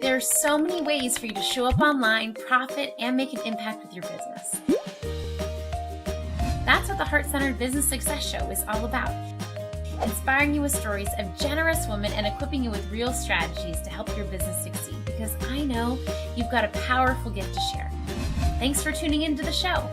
There's so many ways for you to show up online, profit, and make an impact with your business. That's what the Heart-Centered Business Success Show is all about. Inspiring you with stories of generous women and equipping you with real strategies to help your business succeed, because I know you've got a powerful gift to share. Thanks for tuning into the show.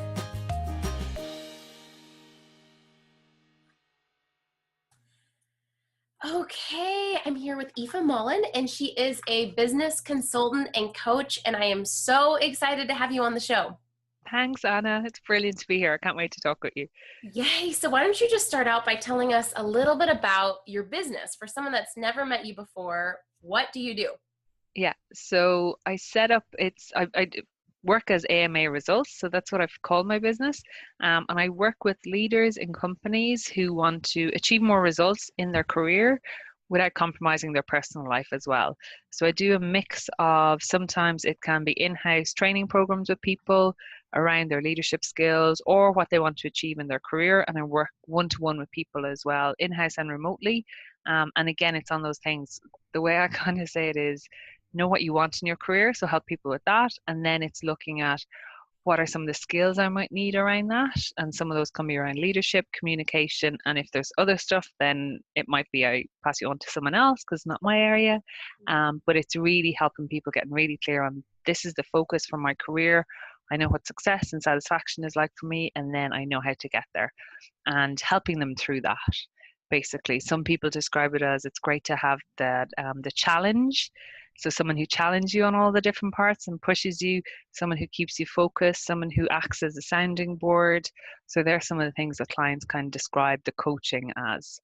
Okay, I'm here with Aoife Mollin, and she is a business consultant and coach, and I am so excited to have you on the show. Thanks, Anna. It's brilliant to be here. I can't wait to talk with you. Yay! So why don't you just start out by telling us a little bit about your business. For someone that's never met you before, what do you do? Yeah, so I set up, I work as AMA Results, so that's what I've called my business. And I work with leaders in companies who want to achieve more results in their career without compromising their personal life as well. So I do a mix of, sometimes it can be in-house training programs with people around their leadership skills or what they want to achieve in their career. And I work one-to-one with people as well, in-house and remotely. And again, it's on those things. The way I kind of say it is, know what you want in your career, so help people with that. And then it's looking at what are some of the skills I might need around that. And some of those can be around leadership, communication. And if there's other stuff, then it might be I pass you on to someone else because it's not my area. But it's really helping people getting really clear on, this is the focus for my career. I know what success and satisfaction is like for me, and then I know how to get there, and helping them through that. Basically, some people describe it as, it's great to have that the challenge. So someone who challenges you on all the different parts and pushes you, someone who keeps you focused, someone who acts as a sounding board. So there are some of the things that clients kind of describe the coaching as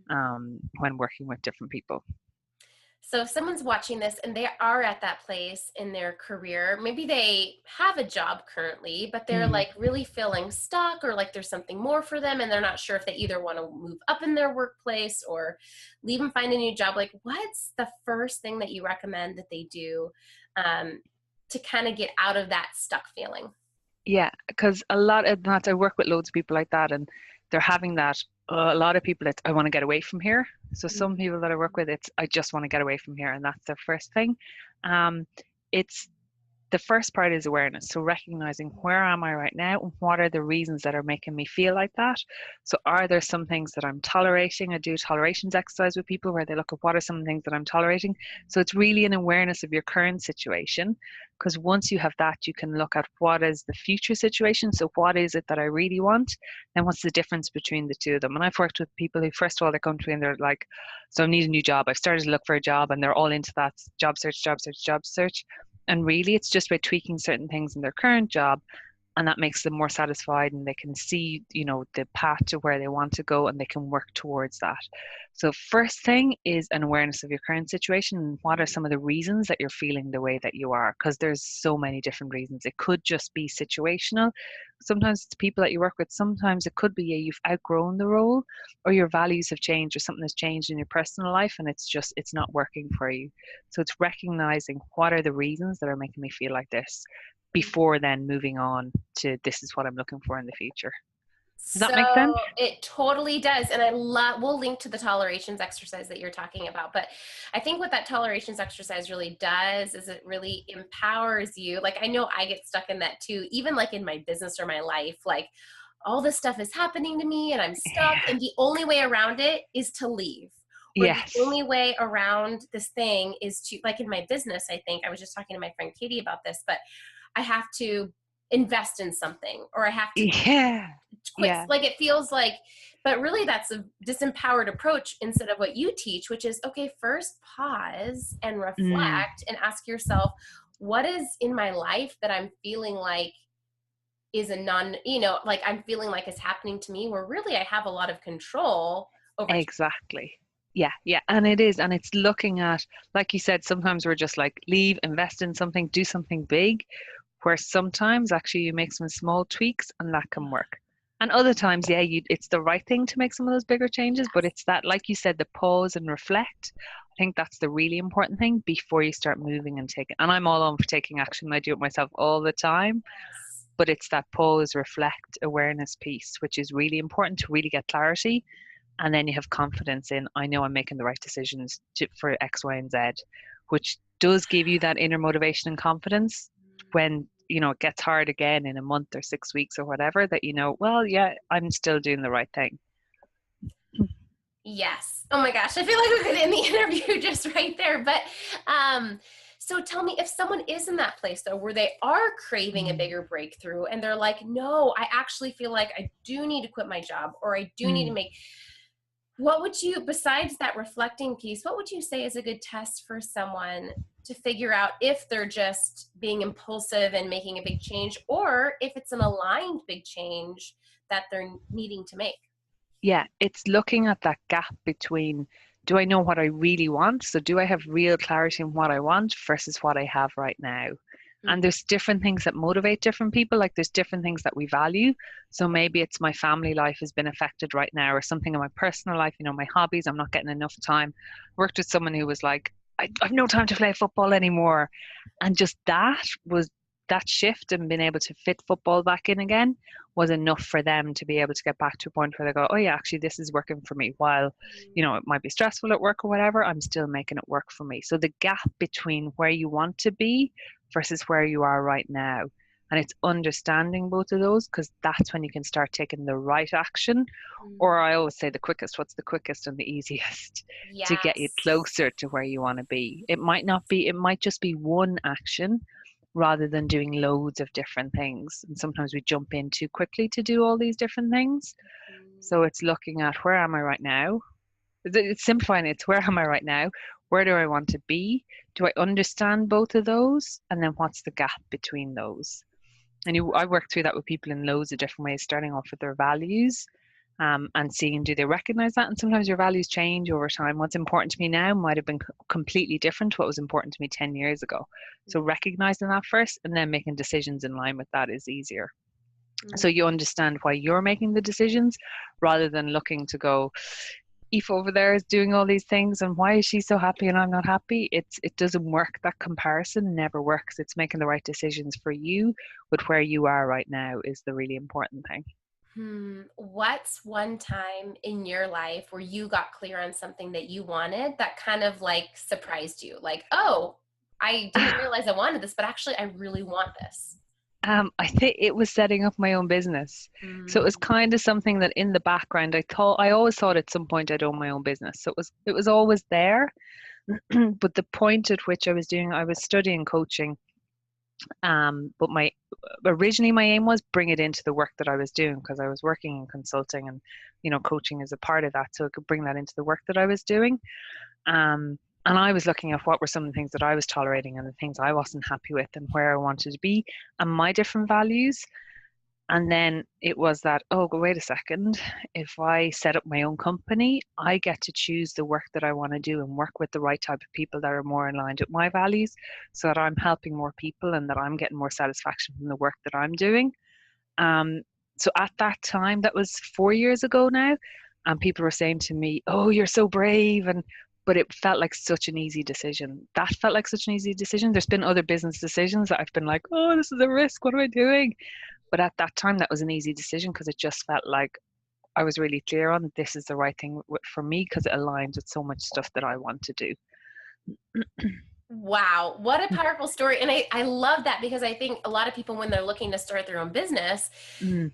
when working with different people. So if someone's watching this and they are at that place in their career, maybe they have a job currently, but they're like really feeling stuck, or like there's something more for them and they're not sure if they either want to move up in their workplace or leave and find a new job. Like, what's the first thing that you recommend that they do to kind of get out of that stuck feeling? Yeah, because a lot of that, I work with loads of people like that, and they're having that. A lot of people, it's, I want to get away from here. So some people that I work with, it's, I just want to get away from here, and that's their first thing. It's the first part is awareness. So recognizing, where am I right now, and what are the reasons that are making me feel like that? So are there some things that I'm tolerating? I do a tolerations exercise with people where they look at what are some things that I'm tolerating. So it's really an awareness of your current situation, because once you have that, you can look at what is the future situation. So what is it that I really want? And what's the difference between the two of them? And I've worked with people who, first of all, they come to me and they're like, so I need a new job. I've started to look for a job, and they're all into that job search, job search, job search. And really, it's just by tweaking certain things in their current job, and that makes them more satisfied, and they can see, you know, the path to where they want to go, and they can work towards that. So first thing is an awareness of your current situation, and what are some of the reasons that you're feeling the way that you are, because there's so many different reasons. It could just be situational. Sometimes it's people that you work with. Sometimes it could be you've outgrown the role, or your values have changed, or something has changed in your personal life, and it's not working for you. So it's recognizing, what are the reasons that are making me feel like this, before then moving on to, this is what I'm looking for in the future. Does that make sense? It totally does. And we'll link to the tolerations exercise that you're talking about. But I think what that tolerations exercise really does is it really empowers you. Like, I know I get stuck in that too, even like in my business or my life, like all this stuff is happening to me and I'm stuck. And the only way around it is to leave. Or Yes. The only way around this thing is to, like in my business, I think I was just talking to my friend Katie about this, but I have to invest in something, or I have to quit. Yeah. Like, it feels like, but really that's a disempowered approach instead of what you teach, which is, okay, first pause and reflect and ask yourself, what is in my life that I'm feeling like is like I'm feeling like it's happening to me, where really I have a lot of control over. Exactly. Yeah. And it is. And it's looking at, like you said, sometimes we're just like, leave, invest in something, do something big, where sometimes actually you make some small tweaks and that can work. And other times, it's the right thing to make some of those bigger changes, but it's that, like you said, the pause and reflect. I think that's the really important thing before you start moving and taking. And I'm all on for taking action. I do it myself all the time. But it's that pause, reflect, awareness piece, which is really important to really get clarity. And then you have confidence in, I know I'm making the right decisions for X, Y, and Z, which does give you that inner motivation and confidence when, you know, it gets hard again in a month or 6 weeks or whatever, that you know, well, yeah, I'm still doing the right thing. Yes. Oh my gosh. I feel like we could end the interview just right there. But so tell me, if someone is in that place though, where they are craving a Mm, bigger breakthrough and they're like, no, I actually feel like I do need to quit my job, or I do need to mm. make, what would you, besides that reflecting piece, what would you say is a good test for someone to figure out if they're just being impulsive and making a big change, or if it's an aligned big change that they're needing to make? Yeah, it's looking at that gap between, do I know what I really want? So do I have real clarity in what I want versus what I have right now? And Mm-hmm. there's different things that motivate different people. Like there's different things that we value. So maybe it's my family life has been affected right now, or something in my personal life, you know, my hobbies, I'm not getting enough time. Worked with someone who was like, I've no time to play football anymore. And just that shift and being able to fit football back in again was enough for them to be able to get back to a point where they go, oh yeah, actually this is working for me. While, you know, it might be stressful at work or whatever, I'm still making it work for me. So the gap between where you want to be versus where you are right now. And it's understanding both of those, because that's when you can start taking the right action. Or I always say the quickest, what's the quickest and the easiest to get you Yes. closer to where you want to be. It might not be, it might just be one action rather than doing loads of different things. And sometimes we jump in too quickly to do all these different things. So it's looking at, where am I right now? It's simplifying it. It's, where am I right now? Where do I want to be? Do I understand both of those? And then what's the gap between those? And I work through that with people in loads of different ways, starting off with their values, and seeing, do they recognize that? And sometimes your values change over time. What's important to me now might have been completely different to what was important to me 10 years ago. So recognizing that first and then making decisions in line with that is easier. So you understand why you're making the decisions rather than looking to go, Aoife over there is doing all these things and why is she so happy and I'm not happy? It doesn't work. That comparison never works. It's making the right decisions for you, but where you are right now is the really important thing. What's one time in your life where you got clear on something that you wanted that kind of like surprised you? Like, oh, I didn't realize I wanted this, but actually I really want this. I think it was setting up my own business. So it was Mm, kind of something that in the background I always thought at some point I'd own my own business. So it was always there. But the point at which I was studying coaching. But my originally my aim was bring it into the work that I was doing, because I was working in consulting and, you know, coaching is a part of that. So I could bring that into the work that I was doing. And I was looking at what were some of the things that I was tolerating and the things I wasn't happy with and where I wanted to be and my different values. And then it was that, oh, wait a second. If I set up my own company, I get to choose the work that I want to do and work with the right type of people that are more aligned with my values, so that I'm helping more people and that I'm getting more satisfaction from the work that I'm doing. Um, so at that time, that was 4 years ago now, and people were saying to me, "Oh, you're so brave," and but it felt like such an easy decision. That felt like such an easy decision. There's been other business decisions that I've been like, "Oh, this is a risk. What am I doing?" But at that time, that was an easy decision because it just felt like I was really clear on this is the right thing for me, because it aligns with so much stuff that I want to do. wow, what a powerful story. And I love that, because I think a lot of people, when they're looking to start their own business, Mm,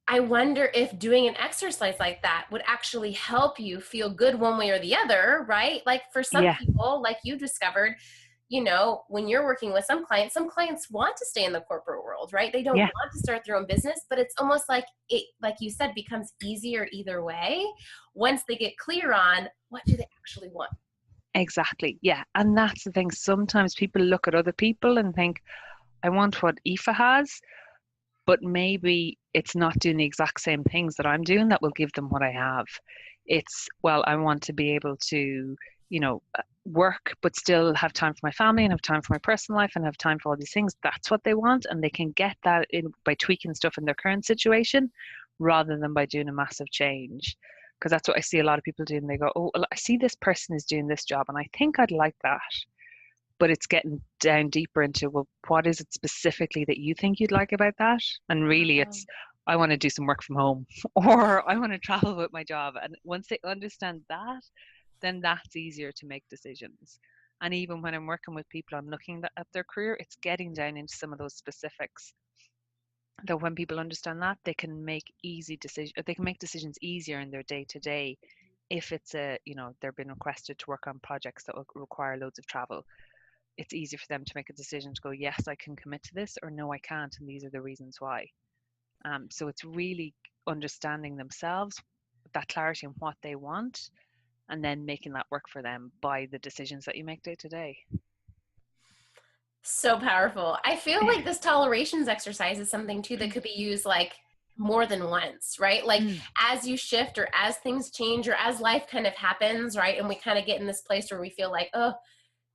I wonder if doing an exercise like that would actually help you feel good one way or the other, right? Like for some yeah, people, like you discovered, you know, when you're working with some clients want to stay in the corporate world, right? They don't yeah, want to start their own business, but it's almost like it, like you said, becomes easier either way once they get clear on what do they actually want. exactly. Yeah. And that's the thing. Sometimes people look at other people and think, I want what Aoife has, but maybe it's not doing the exact same things that I'm doing that will give them what I have. It's, well, I want to be able to, you know, work, but still have time for my family and have time for my personal life and have time for all these things. That's what they want. And they can get that in by tweaking stuff in their current situation rather than by doing a massive change. Because that's what I see a lot of people doing. They go, oh, well, I see this person is doing this job and I think I'd like that, but it's getting down deeper into, well, what is it specifically that you think you'd like about that? And really it's, I want to do some work from home or I want to travel with my job. And once they understand that, then that's easier to make decisions. And even when I'm working with people on looking at their career, it's getting down into some of those specifics. That when people understand that, they can make easy decisions. They can make decisions easier in their day to day. If it's they're being requested to work on projects that will require loads of travel, it's easy for them to make a decision to go, yes, I can commit to this, or no, I can't, and these are the reasons why. So it's really understanding themselves, that clarity on what they want, and then making that work for them by the decisions that you make day to day. So powerful. I feel like this tolerations exercise is something too that could be used like more than once, right? Like Mm. as you shift or as things change or as life kind of happens, right? And we kind of get in this place where we feel like, oh,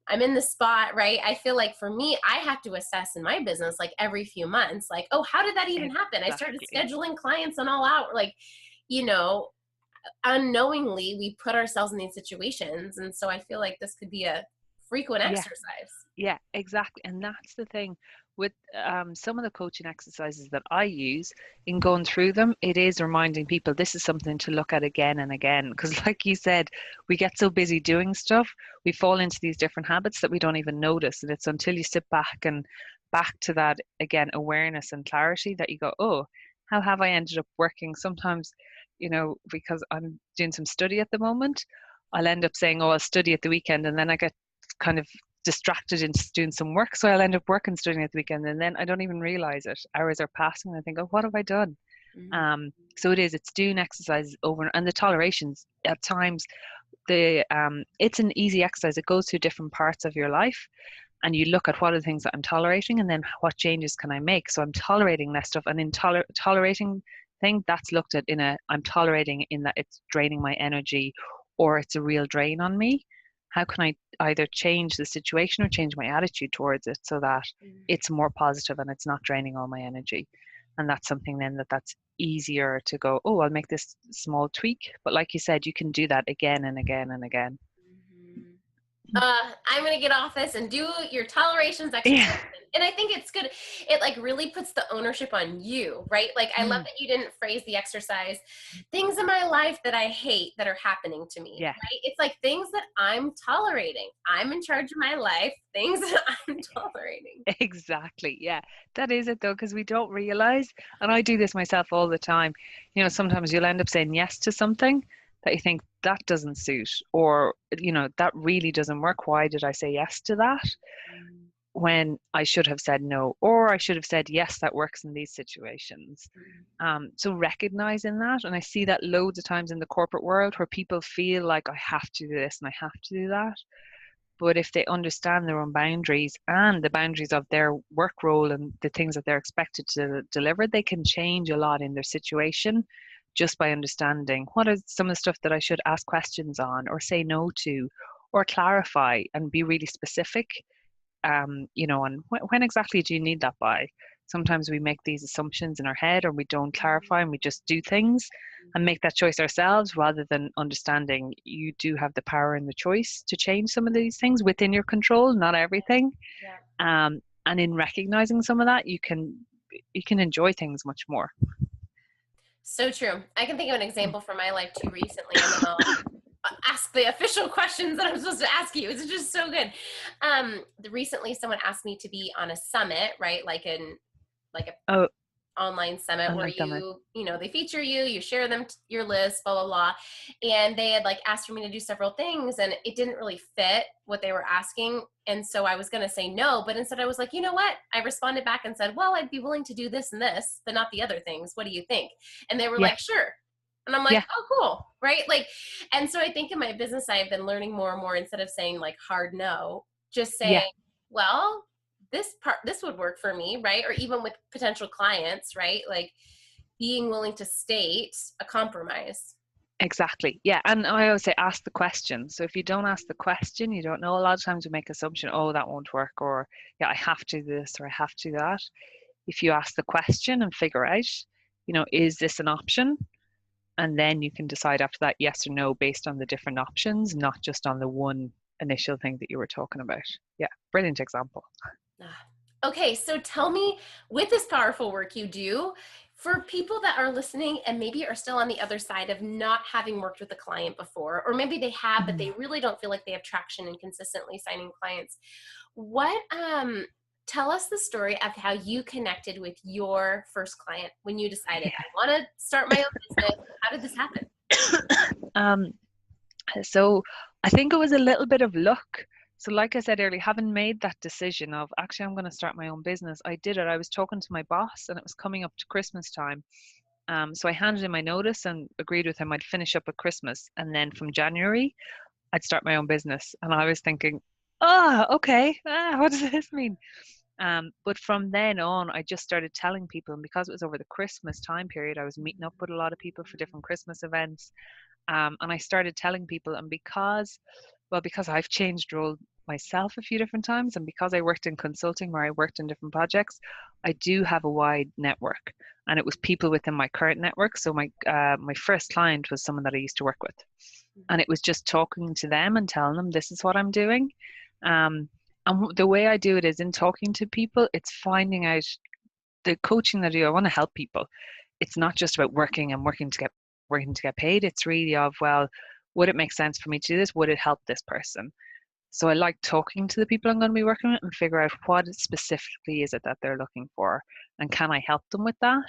I'm in the spot, right? I feel like for me, I have to assess in my business like every few months, like, oh, how did that even happen? I started Exactly. scheduling clients and all out, like, you know, unknowingly we put ourselves in these situations. And so I feel like this could be a frequent Yeah. exercise. Yeah, exactly. And that's the thing with some of the coaching exercises that I use in going through them, it is reminding people this is something to look at again and again. Because, like you said, we get so busy doing stuff, we fall into these different habits that we don't even notice. And it's until you sit back and back to that again, awareness and clarity that you go, oh, how have I ended up working? Sometimes, because I'm doing some study at the moment, I'll end up saying, oh, I'll study at the weekend. And then I get kind of distracted into doing some work. So I'll end up working, studying at the weekend, and then I don't even realize it. Hours are passing, and I think, oh, what have I done? Mm-hmm. So it's doing exercises over, and the tolerations at times. It's an easy exercise. It goes through different parts of your life, and you look at what are the things that I'm tolerating, and then what changes can I make. So I'm tolerating less stuff, and in tolerating thing that's looked at I'm tolerating in that it's draining my energy, or it's a real drain on me. How can I either change the situation or change my attitude towards it so that it's more positive and it's not draining all my energy? And that's something then that's easier to go, oh, I'll make this small tweak. But like you said, you can do that again and again and again. Mm-hmm. I'm gonna get off this and do your tolerations exercise. Yeah. And I think it's good. It like really puts the ownership on you, right? Like I love Mm, that you didn't phrase the exercise, things in my life that I hate that are happening to me, yeah. right? It's like things that I'm tolerating. I'm in charge of my life, things that I'm tolerating. Exactly. Yeah. That is it though, because we don't realize, and I do this myself all the time. Sometimes you'll end up saying yes to something that you think that doesn't suit, or, that really doesn't work. Why did I say yes to that when I should have said no, or I should have said yes, that works in these situations? So recognizing that, and I see that loads of times in the corporate world where people feel like I have to do this and I have to do that. But if they understand their own boundaries and the boundaries of their work role and the things that they're expected to deliver, they can change a lot in their situation just by understanding what is some of the stuff that I should ask questions on or say no to or clarify and be really specific. And when exactly do you need that by? Sometimes we make these assumptions in our head or we don't clarify and we just do things and make that choice ourselves rather than understanding you do have the power and the choice to change some of these things within your control, not everything. Yeah. And in recognizing some of that, you can enjoy things much more. So true. I can think of an example from my life too recently, and then I'll ask the official questions that I'm supposed to ask you. It's just so good. Recently, someone asked me to be on a summit, right? Like a Oh, online summit where online summer. they feature you, you share them your list, blah blah blah. And they had like asked for me to do several things and it didn't really fit what they were asking. And so I was going to say no, but instead I was like, you know what? I responded back and said, well, I'd be willing to do this and this, but not the other things. What do you think? And they were Yeah, like, sure. And I'm like, yeah, oh, cool. Right. Like, and so I think in my business, I've been learning more and more instead of saying like hard no, just yeah. saying, well, this would work for me, right? Or even with potential clients, right? Like being willing to state a compromise. Exactly. Yeah. And I always say ask the question. So if you don't ask the question, you don't know. A lot of times we make assumption, oh, that won't work, or yeah, I have to do this or I have to do that. If you ask the question and figure out, is this an option? And then you can decide after that yes or no based on the different options, not just on the one initial thing that you were talking about. Yeah, brilliant example. Okay, so tell me, with this powerful work you do, For people that are listening and maybe are still on the other side of not having worked with a client before, or maybe they have, but they really don't feel like they have traction in consistently signing clients, what, tell us the story of how you connected with your first client when you decided, I want to start my own business. How did this happen? Um, so I think it was a little bit of luck. So like I said earlier, having made that decision of actually I'm going to start my own business, I did it. I was talking to my boss and it was coming up to Christmas time. So I handed in my notice and agreed with him I'd finish up at Christmas. And then from January, I'd start my own business. And I was thinking, oh, okay, what does this mean? But from then on, I just started telling people, and because it was over the Christmas time period, I was meeting up with a lot of people for different Christmas events. And I started telling people, and because I've changed role myself a few different times, and because I worked in consulting where I worked in different projects, I do have a wide network, and it was people within my current network. So my first client was someone that I used to work with, and it was just talking to them and telling them this is what I'm doing. And the way I do it is in talking to people, it's finding out the coaching that I do. I want to help people. It's not just about working to get paid. It's really of, well, would it make sense for me to do this? Would it help this person? So I like talking to the people I'm going to be working with and figure out what specifically is it that they're looking for, and can I help them with that,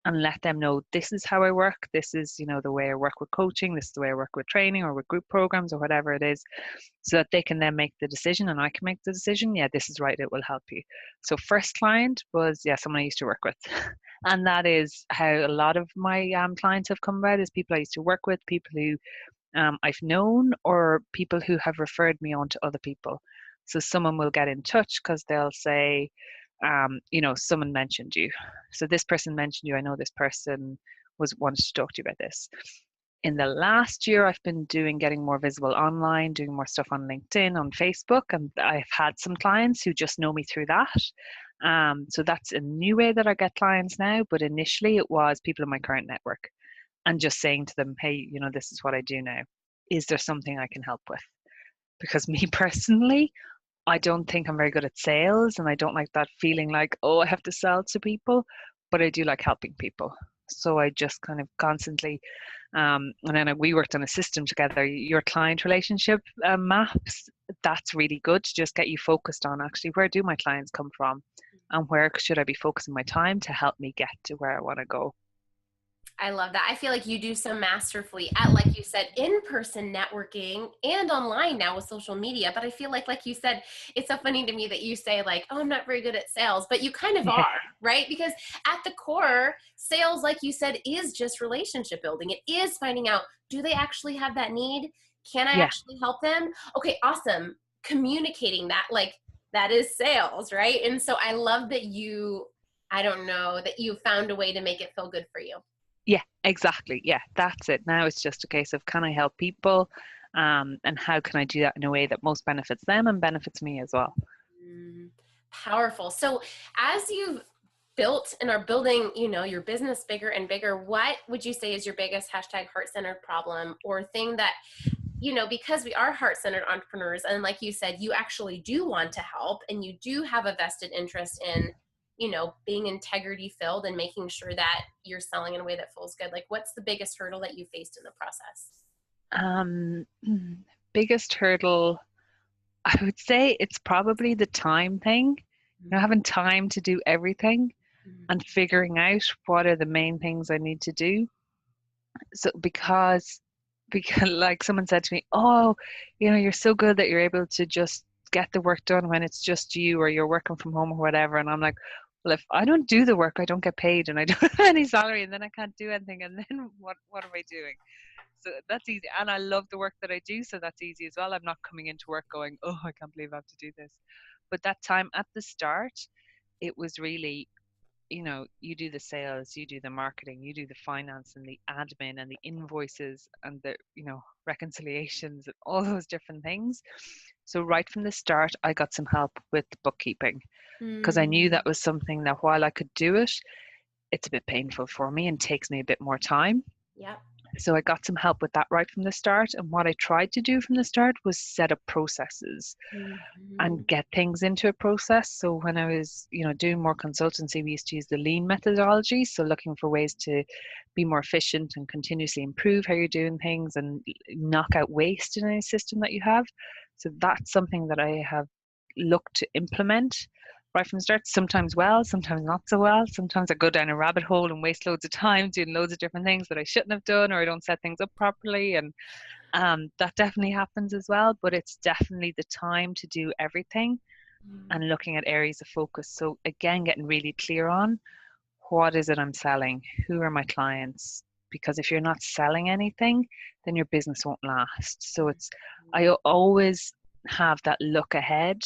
and let them know this is how I work. This is, the way I work with coaching. This is the way I work with training or with group programs or whatever it is, so that they can then make the decision and I can make the decision. Yeah, this is right. It will help you. So first client was, someone I used to work with. And that is how a lot of my clients have come about, is people I used to work with, people who I've known, or people who have referred me on to other people. So someone will get in touch because they'll say, someone mentioned you. So this person mentioned you. I know this person wanted to talk to you about this. In the last year, I've been getting more visible online, doing more stuff on LinkedIn, on Facebook, and I've had some clients who just know me through that. So that's a new way that I get clients now. But initially, it was people in my current network, and just saying to them, hey, this is what I do now. Is there something I can help with? Because me personally, I don't think I'm very good at sales, and I don't like that feeling like, oh, I have to sell to people, but I do like helping people. So I just kind of constantly, and then we worked on a system together, your client relationship maps. That's really good to just get you focused on actually, where do my clients come from, and where should I be focusing my time to help me get to where I want to go. I love that. I feel like you do so masterfully at, like you said, in-person networking and online now with social media. But I feel like you said, it's so funny to me that you say like, oh, I'm not very good at sales, but you kind of Yeah, are, right? Because at the core, sales, like you said, is just relationship building. It is finding out, do they actually have that need? Can I yeah, actually help them? Okay, awesome. Communicating that, like, that is sales, right? And so I love that I don't know, that you found a way to make it feel good for you. yeah, exactly. Yeah, that's it. Now it's just a case of, can I help people, and how can I do that in a way that most benefits them and benefits me as well. Powerful. So as you've built and are building, your business bigger and bigger, what would you say is your biggest hashtag heart-centered problem or thing that, because we are heart-centered entrepreneurs, and like you said, you actually do want to help and you do have a vested interest in, being integrity filled and making sure that you're selling in a way that feels good. Like, what's the biggest hurdle that you faced in the process? Um, Biggest hurdle, I would say it's probably the time thing. Having time to do everything and figuring out what are the main things I need to do. So because like someone said to me, oh, you're so good that you're able to just get the work done when it's just you, or you're working from home or whatever. And I'm like, well, if I don't do the work, I don't get paid and I don't have any salary, and then I can't do anything. And then what am I doing? So that's easy. And I love the work that I do. So that's easy as well. I'm not coming into work going, oh, I can't believe I have to do this. But that time at the start, it was really, you do the sales, you do the marketing, you do the finance and the admin and the invoices and the, reconciliations and all those different things. So right from the start, I got some help with bookkeeping, because I knew Mm, that was something that while I could do it, it's a bit painful for me and takes me a bit more time. yep. So I got some help with that right from the start. And what I tried to do from the start was set up processes Mhm. and get things into a process. So when I was, doing more consultancy, we used to use the lean methodology. So looking for ways to be more efficient and continuously improve how you're doing things and knock out waste in any system that you have. So that's something that I have looked to implement right from the start. Sometimes well, sometimes not so well. Sometimes I go down a rabbit hole and waste loads of time doing loads of different things that I shouldn't have done, or I don't set things up properly. And that definitely happens as well, but it's definitely the time to do everything and looking at areas of focus. So again, getting really clear on what is it I'm selling, who are my clients, because if you're not selling anything, then your business won't last. So I always have that look ahead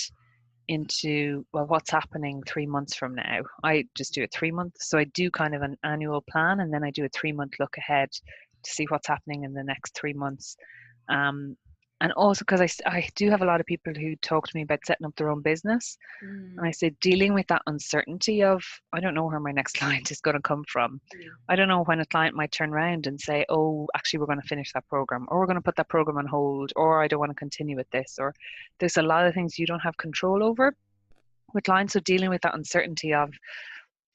into, well, what's happening 3 months from now. I just do a 3 month, so I do kind of an annual plan, and then I do a 3 month look ahead to see what's happening in the next 3 months. um, and also because I do have a lot of people who talk to me about setting up their own business, and I Mm. say dealing with that uncertainty of, I don't know where my next client is going to come from. I don't know when a client might turn around and say, oh, actually, we're going to finish that program, or we're going to put that program on hold, or I don't want to continue with this, or there's a lot of things you don't have control over with clients. So dealing with that uncertainty of,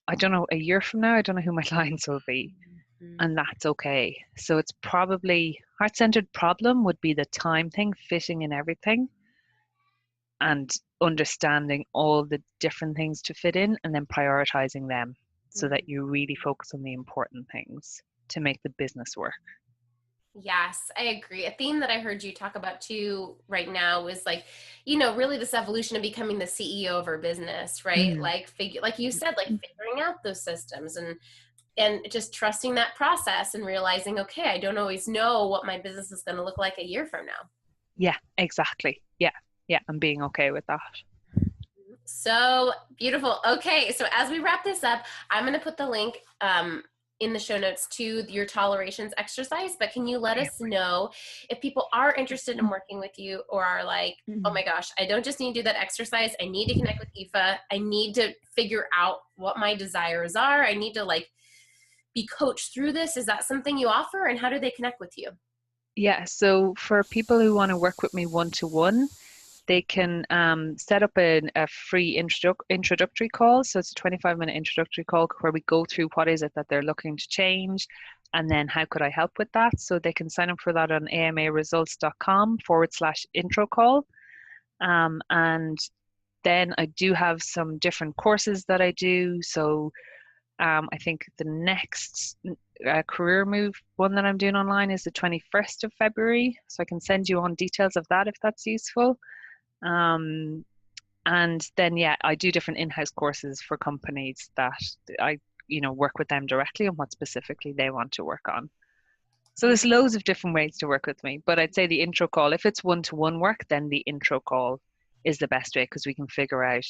I don't know, a year from now, I don't know who my clients will be, Mhm. and that's okay. So it's probably heart-centered problem would be the time thing, fitting in everything and understanding all the different things to fit in, and then prioritizing them so that you really focus on the important things to make the business work. Yes, I agree. A theme that I heard you talk about too right now is like, really this evolution of becoming the CEO of our business, right? Mm. Like like you said, like figuring out those systems and just trusting that process and realizing, okay, I don't always know what my business is going to look like a year from now. Yeah, exactly. Yeah, yeah, and being okay with that. So beautiful. Okay, so as we wrap this up, I'm going to put the link in the show notes to your tolerations exercise. But can you let Okay. us know if people are interested in working with you or are like, oh Mm. my gosh, I don't just need to do that exercise. I need to connect with Aoife. I need to figure out what my desires are. I need to like be coached through this. Is that something you offer? And how do they connect with you? Yeah, so for people who want to work with me one to one, they can set up a free introductory call. So it's a 25-minute introductory call where we go through what is it that they're looking to change, and then how could I help with that. So they can sign up for that on amaresults.com/intro call. And then I do have some different courses that I do. So I think the next career move one that I'm doing online is the 21st of February. So I can send you on details of that if that's useful. Um, and then, yeah, I do different in-house courses for companies that I, work with them directly on what specifically they want to work on. So there's Beautiful. loads of different ways to work with me, but I'd say the intro call, if it's one-to-one work, then the intro call is the best way because we can figure out,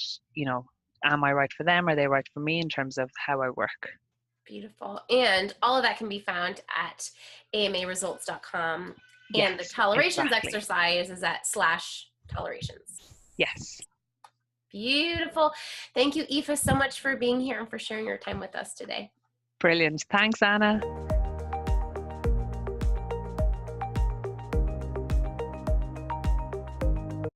am I right for them? Are they right for me in terms of how I work? Beautiful. And all of that can be found at amaresults.com. And the Yes, tolerations exactly. exercise is at slash tolerations. Yes. Beautiful. Thank you, Aoife, so much for being here and for sharing your time with us today. Brilliant. Thanks, Anna.